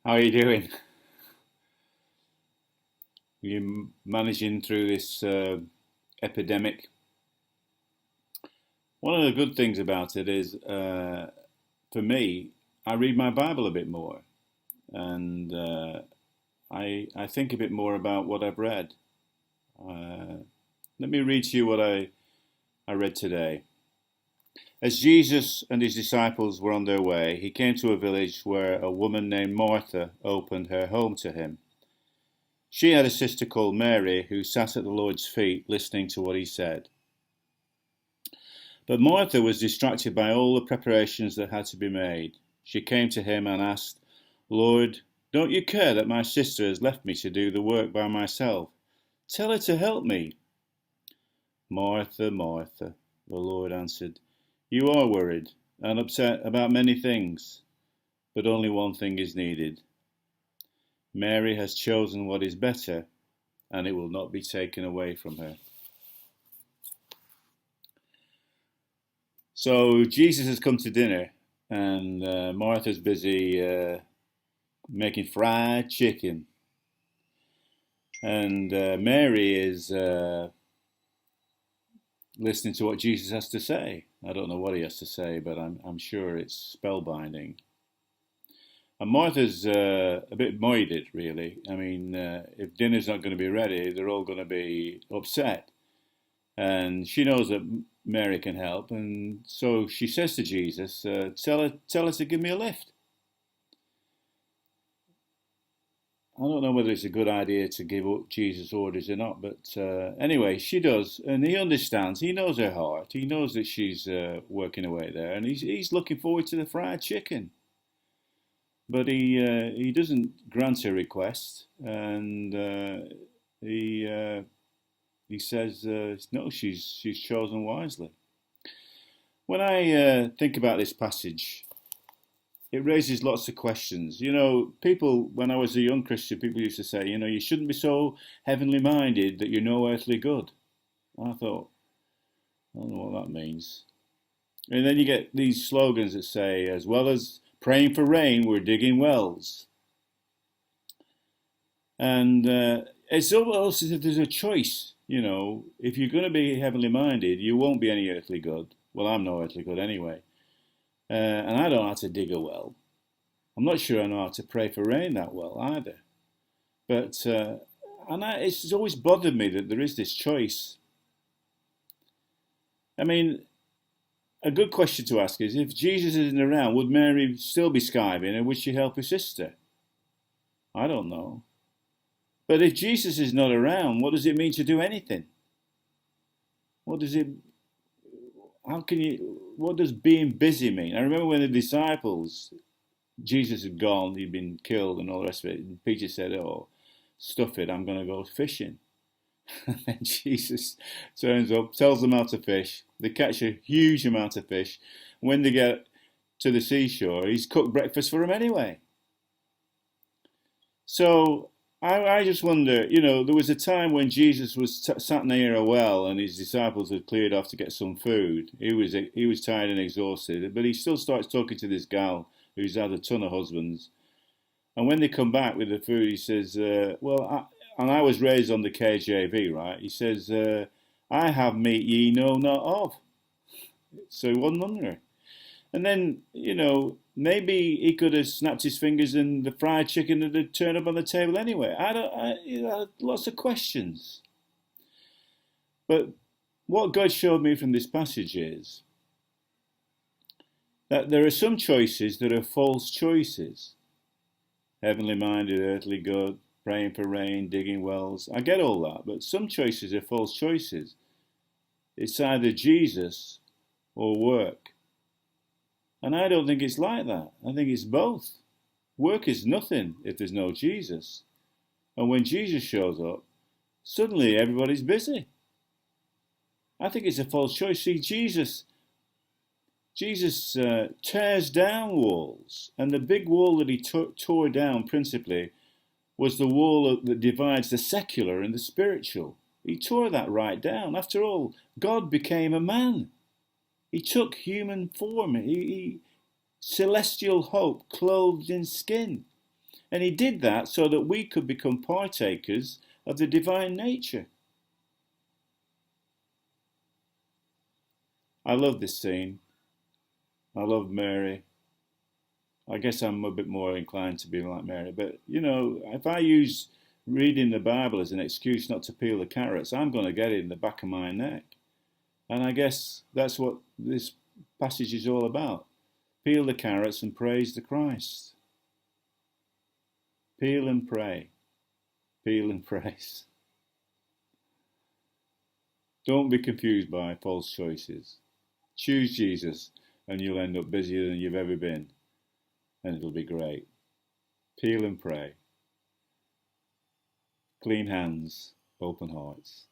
How are you doing? You managing through this epidemic? One of the good things about it is, for me, I read my Bible a bit more, and I think a bit more about what I've read. Uh, Let me read to you what I read today. As Jesus and his disciples were on their way, he came to a village where a woman named Martha opened her home to him. She had a sister called Mary who sat at the Lord's feet listening to what he said. But Martha was distracted by all the preparations that had to be made. She came to him and asked, "Lord, don't you care that my sister has left me to do the work by myself? Tell her to help me." "Martha, Martha," the Lord answered, "you are worried and upset about many things, but only one thing is needed. Mary has chosen what is better, and it will not be taken away from her." So Jesus has come to dinner, and Martha's busy making fried chicken, and Mary is listening to what Jesus has to say. I don't know what he has to say, but I'm sure it's spellbinding. And Martha's a bit moided, really. I mean, if dinner's not going to be ready, they're all going to be upset. And she knows that Mary can help, and so she says to Jesus, tell her to give me a lift. I don't know whether it's a good idea to give up Jesus orders or not, but anyway, she does, and he understands. He knows her heart. He knows that she's working away there, and he's looking forward to the fried chicken. But he doesn't grant her request, and he says no, she's chosen wisely. When I think about this passage, it raises lots of questions. You know, people, when I was a young Christian, people used to say, you know, you shouldn't be so heavenly minded that you're no earthly good. I thought, I don't know what that means. And then you get these slogans that say, as well as praying for rain, we're digging wells. And it's almost as if there's a choice. You know, if you're going to be heavenly minded, you won't be any earthly good. Well, I'm no earthly good anyway. And I don't know how to dig a well. I'm not sure I know how to pray for rain that well either. But it's always bothered me that there is this choice. I mean, a good question to ask is, if Jesus isn't around, would Mary still be skiving, and would she help her sister? I don't know. But if Jesus is not around, what does it mean to do anything? What does being busy mean? I remember when the disciples, Jesus had gone, he'd been killed and all the rest of it, and Peter said, "Oh, stuff it, I'm going to go fishing." And then Jesus turns up, tells them how to fish. They catch a huge amount of fish. When they get to the seashore, he's cooked breakfast for them anyway. So I just wonder, you know, there was a time when Jesus was sat near a well and his disciples had cleared off to get some food. He was tired and exhausted, but he still starts talking to this gal who's had a ton of husbands. And when they come back with the food, he says, I was raised on the KJV, right? He says, I have meat ye know not of. So he wasn't hungry. And then, you know, maybe he could have snapped his fingers and the fried chicken had turned up on the table anyway. Lots of questions. But what God showed me from this passage is that there are some choices that are false choices. Heavenly minded, earthly good, praying for rain, digging wells. I get all that, but some choices are false choices. It's either Jesus or work. And I don't think it's like that. I think it's both. Work is nothing if there's no Jesus. And when Jesus shows up, suddenly everybody's busy. I think it's a false choice. See, Jesus tears down walls. And the big wall that he tore down principally was the wall that divides the secular and the spiritual. He tore that right down. After all, God became a man. He took human form. He celestial hope clothed in skin. And he did that so that we could become partakers of the divine nature. I love this scene. I love Mary. I guess I'm a bit more inclined to be like Mary. But, if I use reading the Bible as an excuse not to peel the carrots, I'm going to get it in the back of my neck. And I guess that's what this passage is all about. Peel the carrots and praise the Christ. Peel and pray. Peel and praise. Don't be confused by false choices. Choose Jesus and you'll end up busier than you've ever been. And it'll be great. Peel and pray. Clean hands, open hearts.